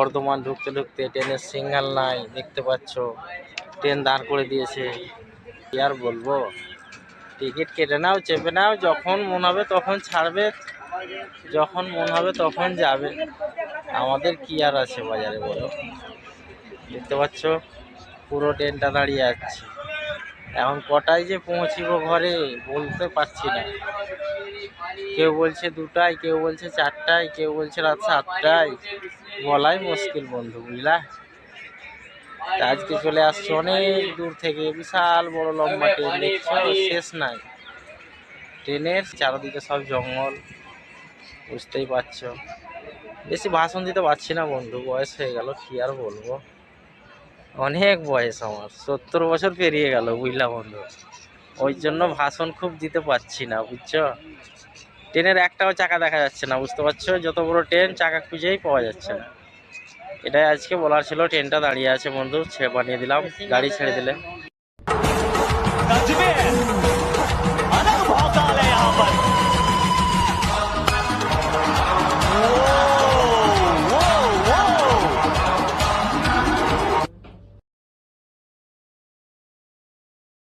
বর্ধমান ঢুকতে ঢুকতে ট্রেনের সিগন্যাল নাই, দেখতে পাচ্ছ ট্রেন দাঁড় করে দিয়েছে। কি আর বলবো, টিকিট কেটে নাও, চেপে নাও, যখন মন হবে তখন ছাড়বে, যখন মন হবে তখন যাবে। আমাদের কি আর আছে বাজারে বলো। দেখতে পাচ্ছ পুরো ট্রেনটা দাঁড়িয়ে আছে। এখন কটায় যে পৌঁছিব ঘরে বলতে পারছি না। কেউ বলছে 2টায়, কেউ বলছে 4টায়, কেউ বলছে রাত 7টায়, বলাই মুশকিল বন্ধু, বুঝলা। আজকে চলে আসছে অনেক দূর থেকে, বিশাল বড় লম্বা ট্রেন, দেখছো শেষ নাই। ট্রেনের চারদিকে সব জঙ্গল, বুঝতেই পারছো। বেশি ভাষণ দিতে পারছি না বন্ধু, বয়স হয়ে গেল, কি আর বলবো। অনেক বয়স আমার, 70 বছর পেরিয়ে গেল, বুঝলা বন্ধু। ওই জন্য ভাষণ খুব দিতে পারছি না, বুঝছো। ট্রেনের একটাও চাকা দেখা যাচ্ছে না, বুঝতে পারছো, যত বড় ট্রেন চাকা খুঁজেই পাওয়া যাচ্ছে না। এটাই আজকে বলার ছিল। ট্রেনটা দাঁড়িয়ে আছে বন্ধু, বানিয়ে দিলাম, গাড়ি ছেড়ে দিলে।